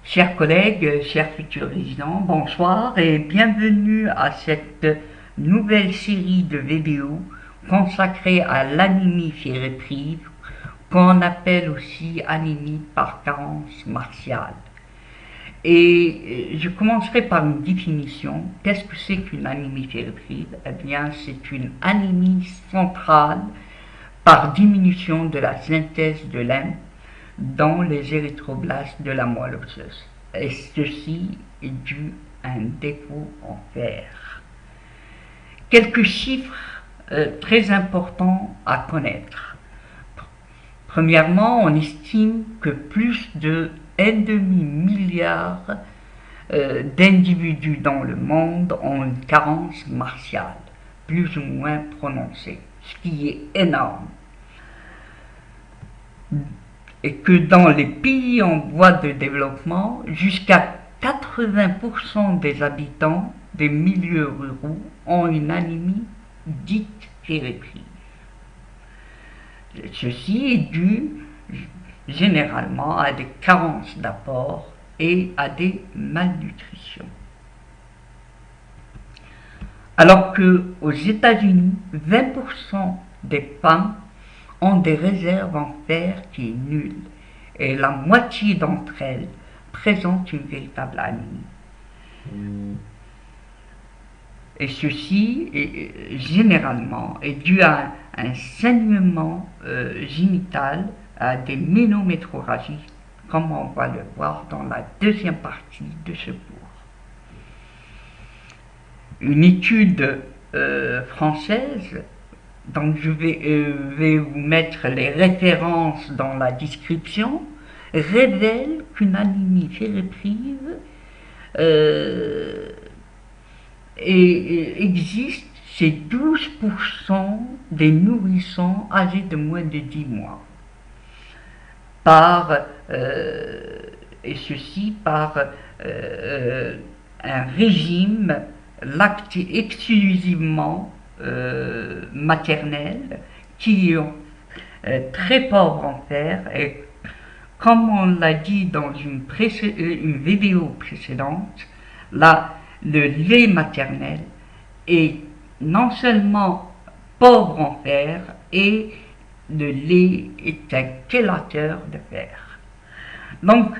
Chers collègues, chers futurs résidents, bonsoir et bienvenue à cette nouvelle série de vidéos consacrée à l'anémie férétrive, qu'on appelle aussi anémie par carence martiale. Et je commencerai par une définition. Qu'est-ce que c'est qu'une anémie férétrive? Eh bien, c'est une anémie centrale par diminution de la synthèse de lymphe dans les érythroblastes de la moelle osseuse. Et ceci est dû à un défaut en fer. Quelques chiffres très importants à connaître. Premièrement, on estime que plus de 1,5 milliard d'individus dans le monde ont une carence martiale, plus ou moins prononcée, ce qui est énorme. Et que dans les pays en voie de développement, jusqu'à 80% des habitants des milieux ruraux ont une anémie dite férétrive. Ceci est dû généralement à des carences d'apport et à des malnutritions. Alors qu'aux États-Unis, 20% des femmes ont des réserves en fer qui est nulle, et la moitié d'entre elles présentent une véritable anémie. Et ceci généralement est dû à un saignement génital, à des ménométrorragies, comme on va le voir dans la deuxième partie de ce cours. Une étude française, donc je vais vous mettre les références dans la description, révèle qu'une anémie férétrive existe chez 12% des nourrissons âgés de moins de 10 mois. Et ceci par un régime lacté exclusivement maternel qui est très pauvre en fer, et comme on l'a dit dans une vidéo précédente, le lait maternel est non seulement pauvre en fer, et le lait est un chélateur de fer. Donc,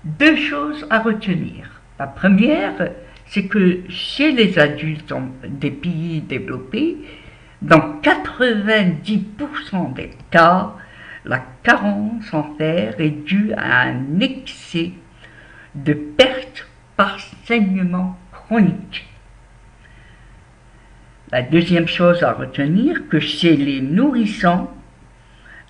deux choses à retenir. La première, c'est que chez les adultes des pays développés, dans 90% des cas, la carence en fer est due à un excès de perte par saignement chronique. La deuxième chose à retenir, que chez les nourrissons,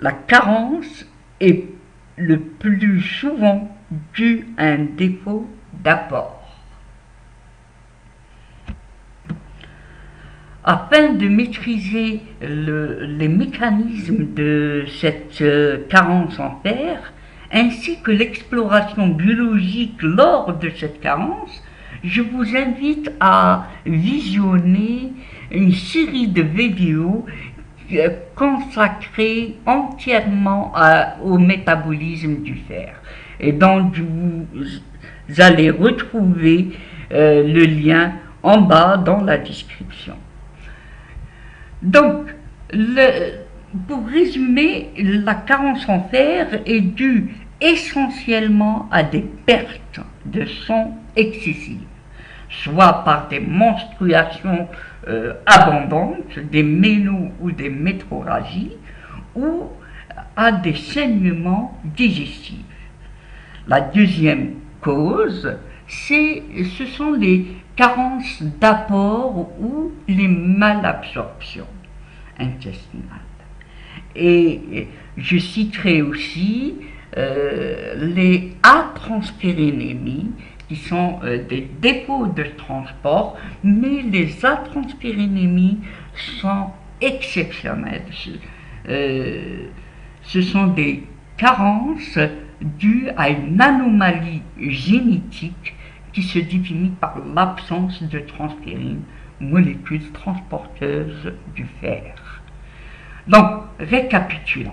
la carence est le plus souvent due à un défaut d'apport. Afin de maîtriser les mécanismes de cette carence en fer, ainsi que l'exploration biologique lors de cette carence, je vous invite à visionner une série de vidéos consacrées entièrement au métabolisme du fer. Et donc vous allez retrouver le lien en bas dans la description. Donc, pour résumer, la carence en fer est due essentiellement à des pertes de sang excessives, soit par des menstruations abondantes, des ménos ou des métrorragies, ou à des saignements digestifs. La deuxième cause, ce sont les carences d'apport ou les malabsorptions intestinales. Et je citerai aussi les atransphérinémies, qui sont des défauts de transport, mais les atransphérinémies sont exceptionnelles. Ce sont des carences dues à une anomalie génétique qui se définit par l'absence de transférine, molécule transporteuse du fer. Donc, récapitulons.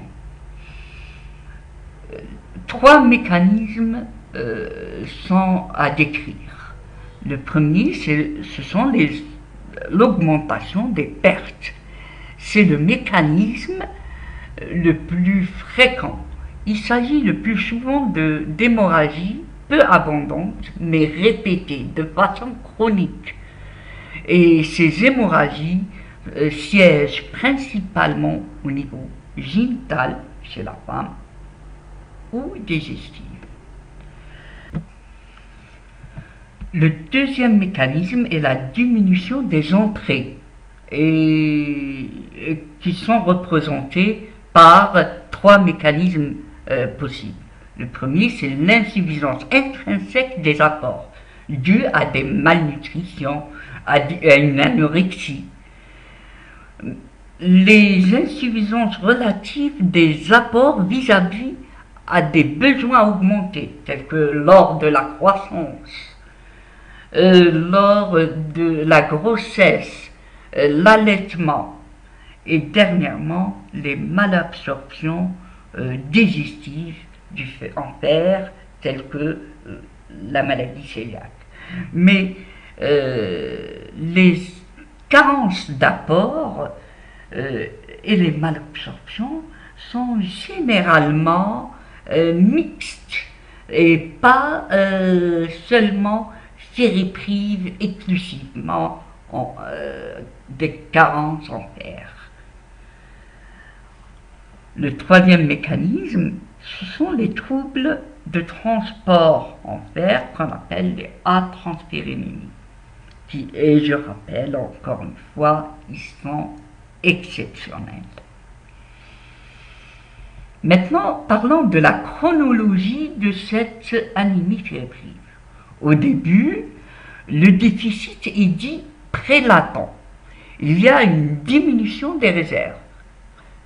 3 mécanismes sont à décrire. Le premier, ce sont l'augmentation des pertes. C'est le mécanisme le plus fréquent. Il s'agit le plus souvent d'hémorragies peu abondantes, mais répétées de façon chronique. Et ces hémorragies siègent principalement au niveau génital chez la femme ou digestive. Le deuxième mécanisme est la diminution des entrées, et qui sont représentées par trois mécanismes possibles. Le premier, c'est l'insuffisance intrinsèque des apports, due à des malnutritions, à une anorexie. Les insuffisances relatives des apports vis-à-vis à des besoins augmentés, tels que lors de la croissance, lors de la grossesse, l'allaitement et dernièrement les malabsorptions digestives en fer, telles que la maladie cœliaque. Mais les carences d'apport et les malabsorptions sont généralement mixtes et pas seulement qui répriment exclusivement des carences en fer. Le troisième mécanisme, ce sont les troubles de transport en fer qu'on appelle les atransférémies, qui, et je rappelle encore une fois, ils sont exceptionnels. Maintenant, parlons de la chronologie de cette anémie fébrile. Au début, le déficit est dit prélatent. Il y a une diminution des réserves,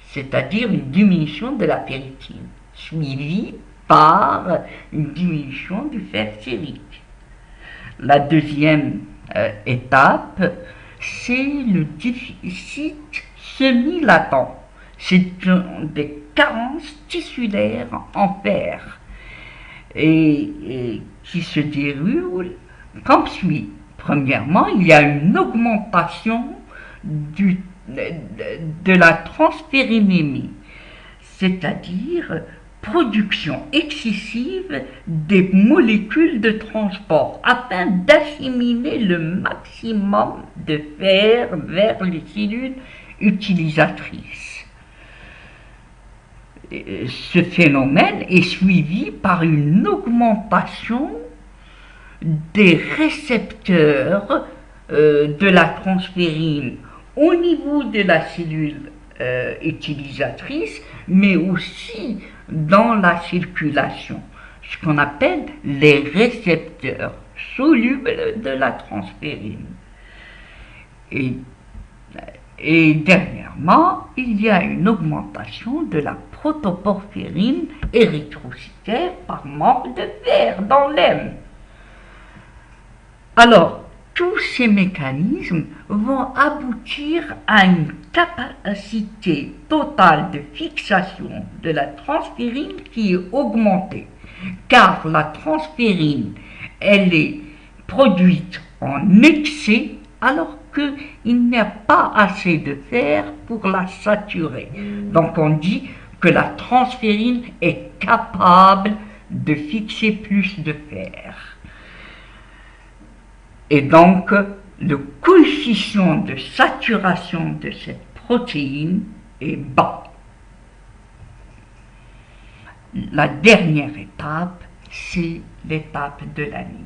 c'est-à-dire une diminution de la ferritine, suivie par une diminution du fer sérique. La deuxième étape, c'est le déficit semi-latent. C'est des carences tissulaires en fer et qui se déroulent comme suit. Premièrement, il y a une augmentation de la transférinémie, c'est-à-dire production excessive des molécules de transport afin d'assimiler le maximum de fer vers les cellules utilisatrices. Ce phénomène est suivi par une augmentation des récepteurs de la transférine au niveau de la cellule utilisatrice, mais aussi dans la circulation, ce qu'on appelle les récepteurs solubles de la transférine. Et dernièrement, il y a une augmentation de la protoporphyrine érythrocytaire par manque de fer dans l'hème. Alors, tous ces mécanismes vont aboutir à une capacité totale de fixation de la transférine qui est augmentée, car la transférine, elle est produite en excès alors qu'il n'y a pas assez de fer pour la saturer. Donc on dit que la transférine est capable de fixer plus de fer. Et donc, le coefficient de saturation de cette protéine est bas. La dernière étape, c'est l'étape de l'anémie.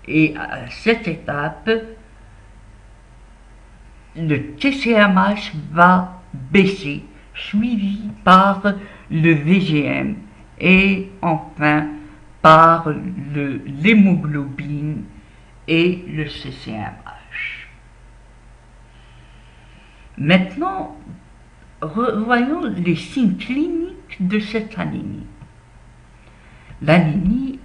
Et à cette étape, le TCMH va baisser, suivi par le VGM et enfin par l'hémoglobine et le CCMH. Maintenant, voyons les signes cliniques de cette anémie. L'anémie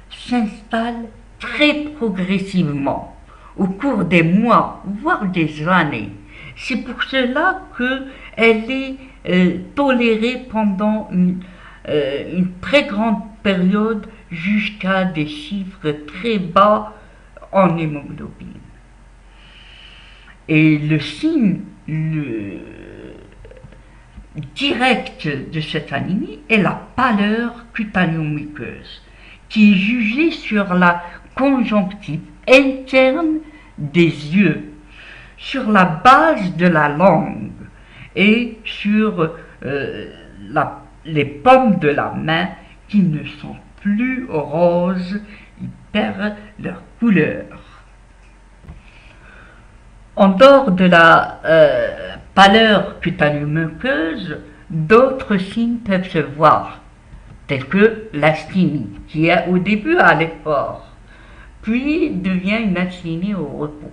s'installe très progressivement au cours des mois, voire des années. C'est pour cela qu'elle est tolérée pendant une très grande période jusqu'à des chiffres très bas en hémoglobine. Et le signe direct de cette anémie est la pâleur cutanéo-muqueuse, qui est jugée sur la conjonctive interne des yeux, sur la base de la langue et sur les paumes de la main qui ne sont plus roses, ils perdent leur couleur. En dehors de la pâleur cutanéo-muqueuse, d'autres signes peuvent se voir, tels que l'asthénie, qui est au début à l'effort, puis devient une asthénie au repos.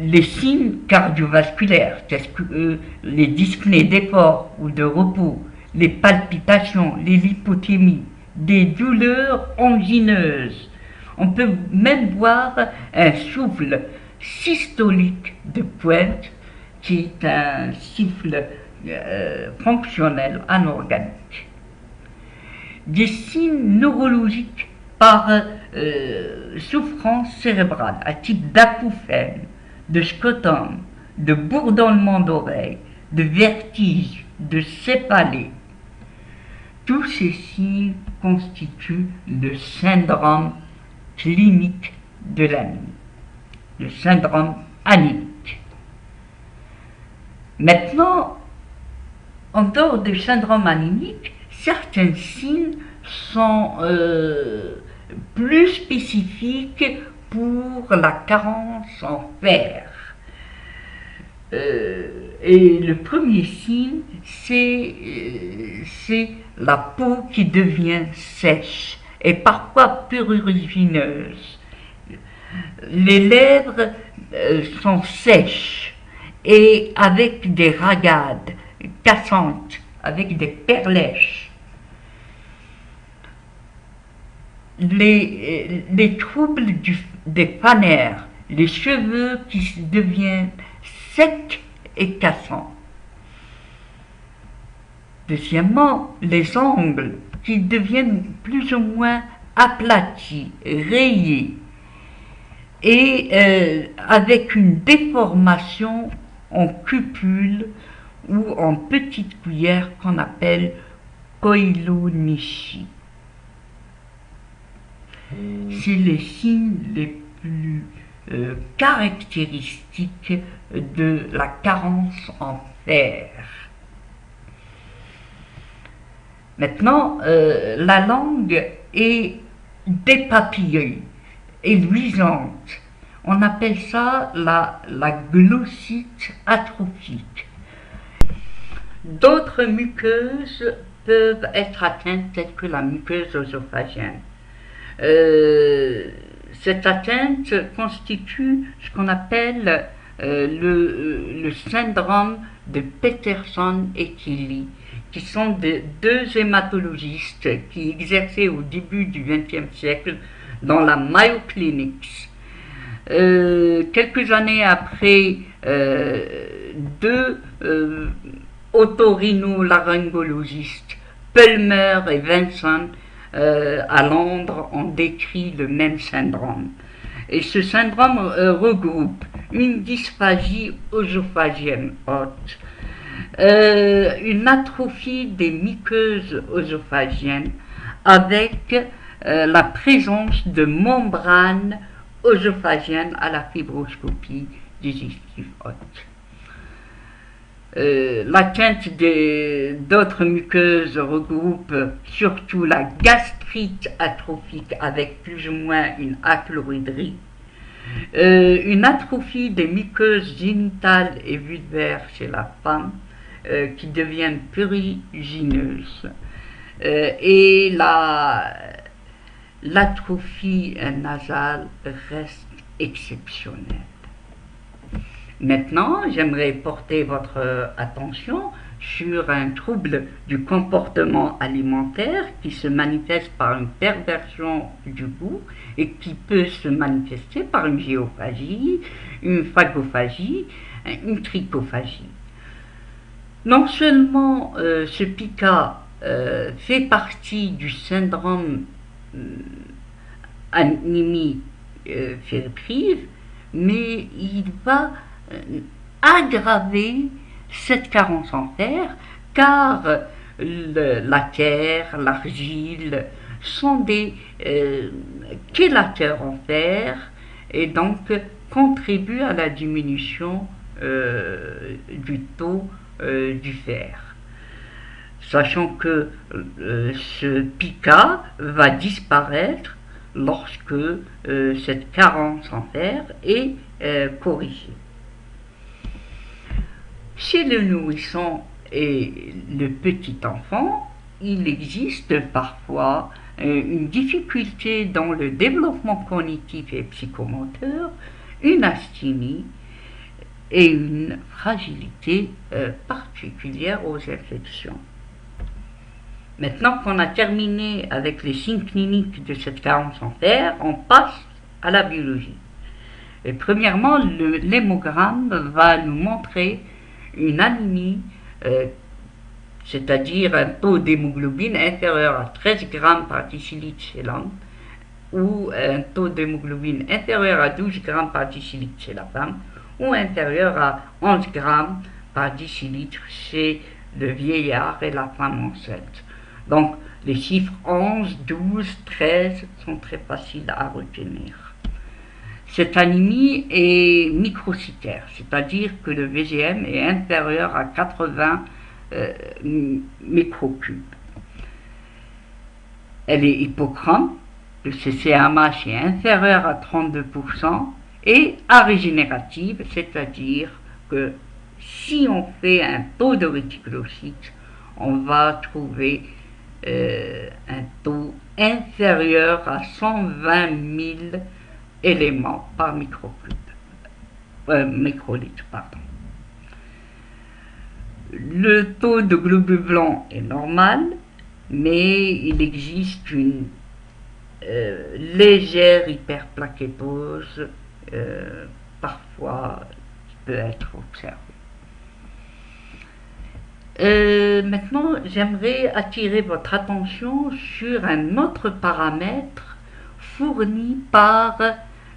Les signes cardiovasculaires, tels que les dyspnées d'effort ou de repos, les palpitations, les lipothémies, des douleurs angineuses. On peut même voir un souffle systolique de pointe, qui est un souffle fonctionnel anorganique. Des signes neurologiques par souffrance cérébrale, à type d'acouphène, de scotum, de bourdonnement d'oreille, de vertige, de céphalée. Tous ces signes constituent le syndrome clinique de l'anémie, le syndrome anémique. Maintenant, en dehors du syndrome anémique, certains signes sont plus spécifiques pour la carence en fer. Et le premier signe, c'est la peau qui devient sèche et parfois prurigineuse. Les lèvres sont sèches et avec des ragades cassantes, avec des perlèches. Les troubles des fanères, les cheveux qui deviennent secs et cassants. Deuxièmement, les ongles qui deviennent plus ou moins aplatis, rayés, et avec une déformation en cupule ou en petite cuillère qu'on appelle koilonishi. C'est les signes les plus caractéristiques de la carence en fer. Maintenant, la langue est dépapillée et luisante. On appelle ça la glossite atrophique. D'autres muqueuses peuvent être atteintes, telles que la muqueuse œsophagienne. Cette atteinte constitue ce qu'on appelle le syndrome de Peterson et Tilly, qui sont deux hématologistes qui exerçaient au début du XXe siècle dans la Mayo Clinics. Quelques années après, deux otorhinolaryngologistes, Pulmer et Vincent, à Londres, ont décrit le même syndrome. Et ce syndrome regroupe une dysphagie œsophagienne haute, une atrophie des muqueuses œsophagiennes avec la présence de membranes œsophagiennes à la fibroscopie digestive haute. L'atteinte d'autres muqueuses regroupe surtout la gastrite atrophique avec plus ou moins une achloridrie, une atrophie des muqueuses génitales et vulvaires chez la femme qui deviennent prurigineuses, et l'atrophie nasale reste exceptionnelle. Maintenant, j'aimerais porter votre attention sur un trouble du comportement alimentaire qui se manifeste par une perversion du goût et qui peut se manifester par une géophagie, une phagophagie, une trichophagie. Non seulement ce pica fait partie du syndrome anémie ferriprive, mais il va aggraver cette carence en fer, car la terre, l'argile sont des chélateurs en fer et donc contribuent à la diminution du taux du fer. Sachant que ce pica va disparaître lorsque cette carence en fer est corrigée. Chez le nourrisson et le petit enfant, il existe parfois une difficulté dans le développement cognitif et psychomoteur, une asthénie et une fragilité particulière aux infections. Maintenant qu'on a terminé avec les signes cliniques de cette carence en fer, on passe à la biologie. Et premièrement, l'hémogramme va nous montrer une anémie, c'est-à-dire un taux d'hémoglobine inférieur à 13 grammes par décilitre chez l'homme, ou un taux d'hémoglobine inférieur à 12 grammes par décilitre chez la femme, ou inférieur à 11 grammes par décilitre chez le vieillard et la femme enceinte. Donc, les chiffres 11, 12, 13 sont très faciles à retenir. Cette anémie est microcytaire, c'est-à-dire que le VGM est inférieur à 80 microcubes. Elle est hypochrome, le CCMH est inférieur à 32% et arégénérative, c'est-à-dire que si on fait un taux de réticulocytes, on va trouver un taux inférieur à 120 000 éléments par microlitre. Le taux de globules blancs est normal, mais il existe une légère hyperplaquétose parfois qui peut être observée. Maintenant, j'aimerais attirer votre attention sur un autre paramètre fourni par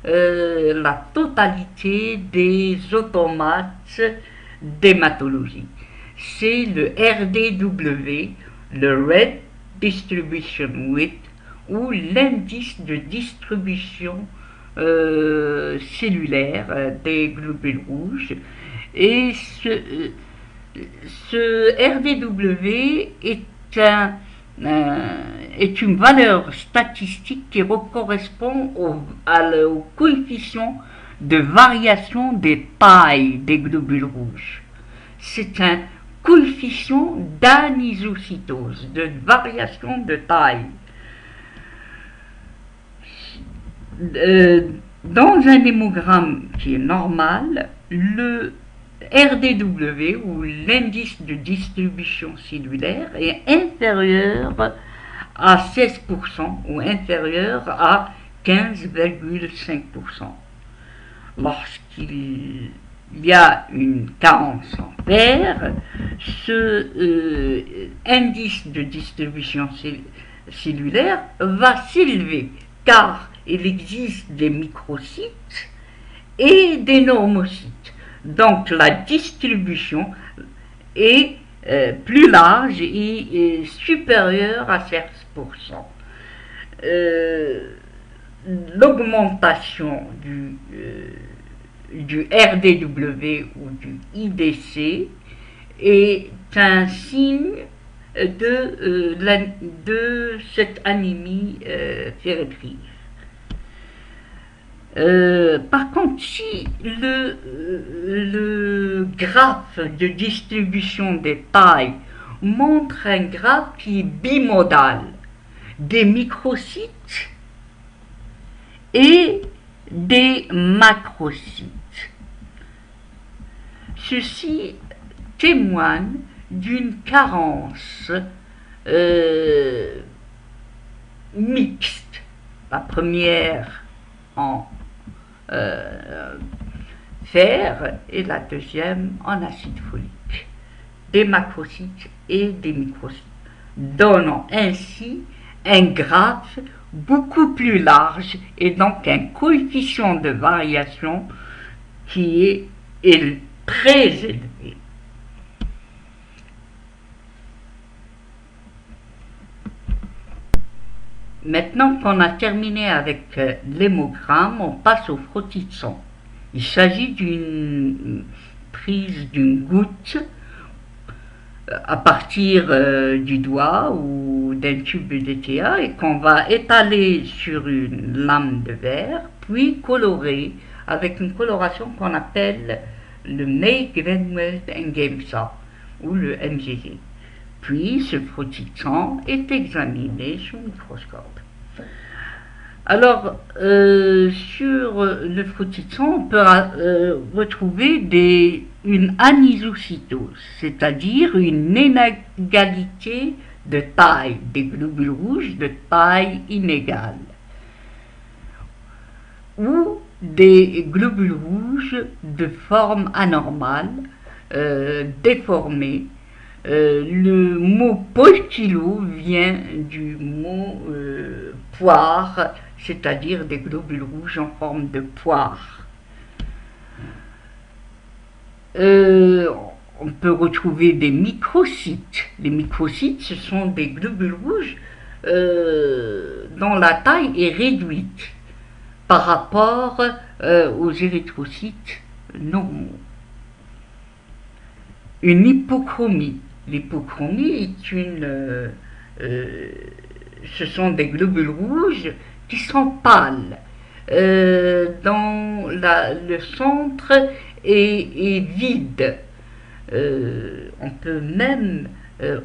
la totalité des automates d'hématologie. C'est le RDW, le Red Distribution Width, ou l'indice de distribution cellulaire des globules rouges. Et ce RDW est une valeur statistique qui correspond au coefficient de variation des tailles des globules rouges. C'est un coefficient d'anisocytose, de variation de taille. Dans un hémogramme qui est normal, le RDW, ou l'indice de distribution cellulaire, est inférieur à 16% ou inférieur à 15,5%. Lorsqu'il y a une carence en fer, ce indice de distribution cellulaire va s'élever, car il existe des microcytes et des normocytes. Donc la distribution est plus large et supérieure à 16%. L'augmentation du RDW ou du IDC est un signe de cette anémie ferriprive. Par contre, si le graphe de distribution des tailles montre un graphe qui est bimodal, des microcytes et des macrocytes, ceci témoigne d'une carence mixte. La première en fer et la deuxième en acide folique, des macrocytes et des microcytes. donnant ainsi un graphe beaucoup plus large et donc un coefficient de variation qui est très élevé. Maintenant qu'on a terminé avec l'hémogramme, on passe au frottis de sang. Il s'agit d'une prise d'une goutte à partir du doigt ou d'un tube d'ETA et qu'on va étaler sur une lame de verre, puis colorer avec une coloration qu'on appelle le May-Grenwald-Ngemsa ou le MGG. Puis ce frottis de sang est examiné sous microscope. Alors, sur le frottis de sang, on peut retrouver une anisocytose, c'est-à-dire une inégalité de taille, des globules rouges de taille inégale, ou des globules rouges de forme anormale, déformés. Le mot poikilo vient du mot poire, c'est-à-dire des globules rouges en forme de poire. On peut retrouver des microcytes. Les microcytes, ce sont des globules rouges dont la taille est réduite par rapport aux érythrocytes normaux. Une hypochromie. L'hypochromie est ce sont des globules rouges qui sont pâles, dont le centre est vide. On peut même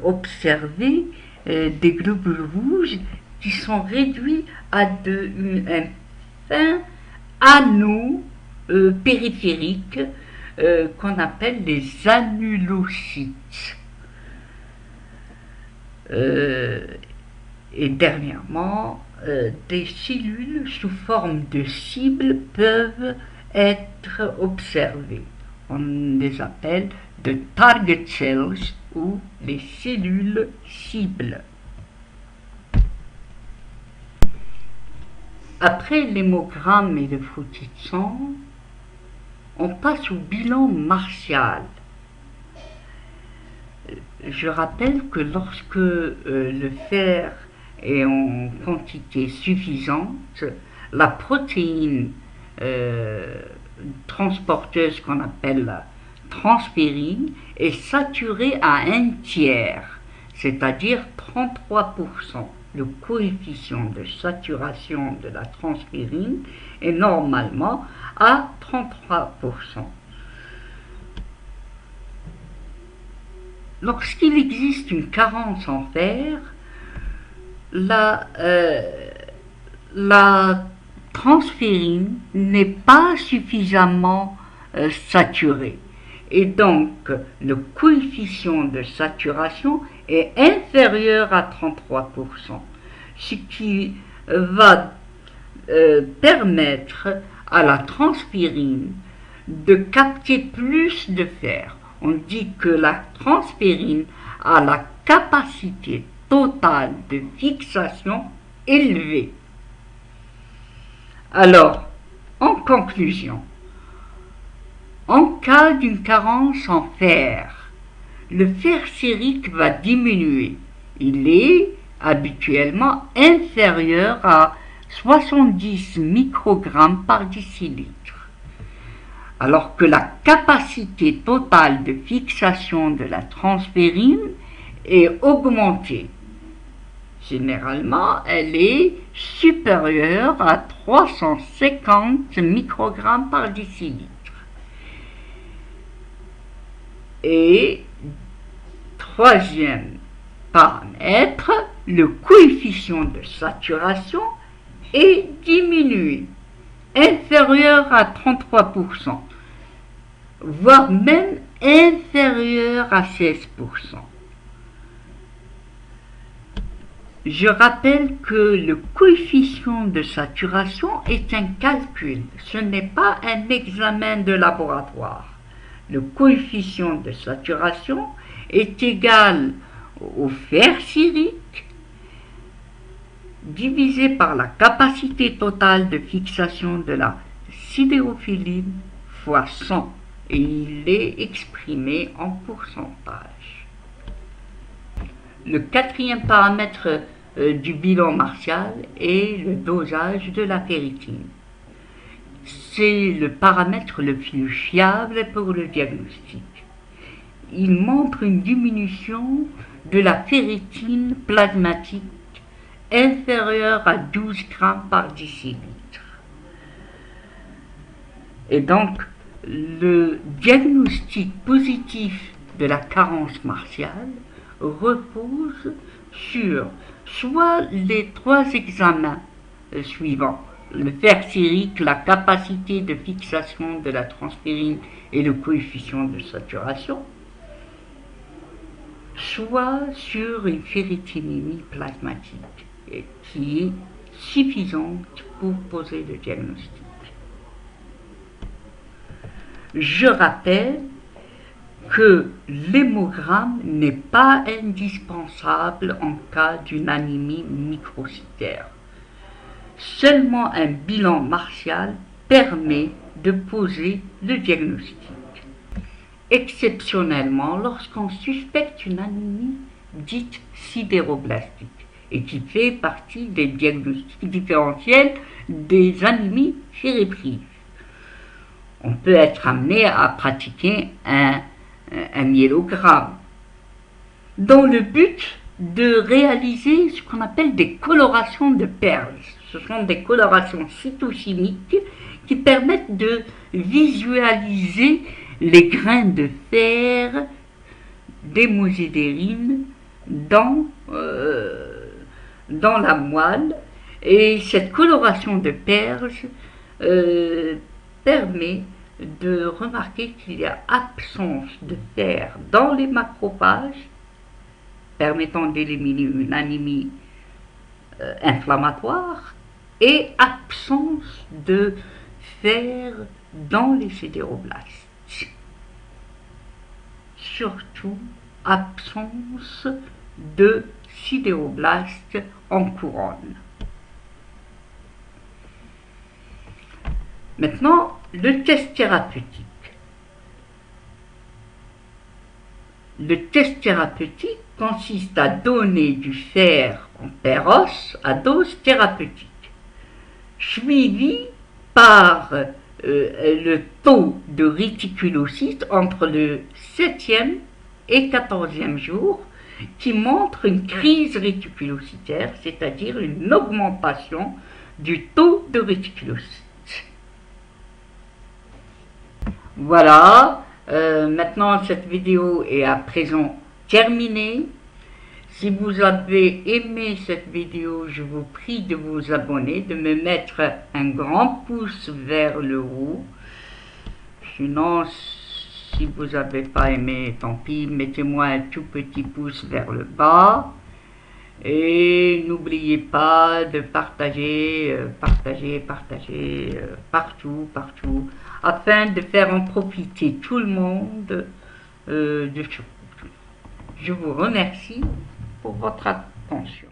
observer des globules rouges qui sont réduits à un fin anneau périphérique qu'on appelle les annulocytes. Et dernièrement, des cellules sous forme de cibles peuvent être observées. On les appelle de target cells ou les cellules cibles. Après l'hémogramme et le frottis de sang, on passe au bilan martial. Je rappelle que lorsque le fer est en quantité suffisante, la protéine transporteuse qu'on appelle la transférine est saturée à 1/3, c'est-à-dire 33%. Le coefficient de saturation de la transférine est normalement à 33%. Lorsqu'il existe une carence en fer, la transférine n'est pas suffisamment saturée et donc le coefficient de saturation est inférieur à 33%, ce qui va permettre à la transférine de capter plus de fer. On dit que la transférine a la capacité totale de fixation élevée. Alors, en conclusion, en cas d'une carence en fer, le fer sérique va diminuer. Il est habituellement inférieur à 70 microgrammes par décilitre, alors que la capacité totale de fixation de la transférine est augmentée. Généralement, elle est supérieure à 350 microgrammes par décilitre. Et troisième paramètre, le coefficient de saturation est diminué, inférieur à 33%, voire même inférieur à 16%. Je rappelle que le coefficient de saturation est un calcul, ce n'est pas un examen de laboratoire. Le coefficient de saturation est égal au ferrique divisé par la capacité totale de fixation de la sidérophiline fois 100, et il est exprimé en pourcentage. Le quatrième paramètre du bilan martial est le dosage de la ferritine. C'est le paramètre le plus fiable pour le diagnostic. Il montre une diminution de la ferritine plasmatique inférieure à 12 grammes par décilitre. Et donc, le diagnostic positif de la carence martiale repose sur soit les 3 examens suivants: le ferrique, la capacité de fixation de la transférine et le coefficient de saturation, soit sur une ferritinémie plasmatique qui est suffisante pour poser le diagnostic. Je rappelle que l'hémogramme n'est pas indispensable en cas d'une anémie microcytaire. Seulement un bilan martial permet de poser le diagnostic. Exceptionnellement, lorsqu'on suspecte une anémie dite sidéroblastique et qui fait partie des diagnostics différentiels des anémies férébrives, on peut être amené à pratiquer un myélogramme dans le but de réaliser ce qu'on appelle des colorations de perles. Ce sont des colorations cytochimiques qui permettent de visualiser les grains de fer d'hémosidérine dans la moelle, et cette coloration de perles permet de remarquer qu'il y a absence de fer dans les macrophages, permettant d'éliminer une anémie inflammatoire, et absence de fer dans les sidéroblastes. Surtout, absence de sidéroblastes en couronne. Maintenant, le test thérapeutique. Le test thérapeutique consiste à donner du fer en per-os à dose thérapeutique, suivi par le taux de réticulocytes entre le 7e et 14e jour, qui montre une crise réticulocytaire, c'est-à-dire une augmentation du taux de réticulocytes. Voilà, maintenant cette vidéo est à présent terminée. Si vous avez aimé cette vidéo, je vous prie de vous abonner, de me mettre un grand pouce vers le haut. Sinon, si vous n'avez pas aimé, tant pis, mettez-moi un tout petit pouce vers le bas. Et n'oubliez pas de partager, partout, afin de faire en profiter tout le monde de ce. Je vous remercie pour votre attention.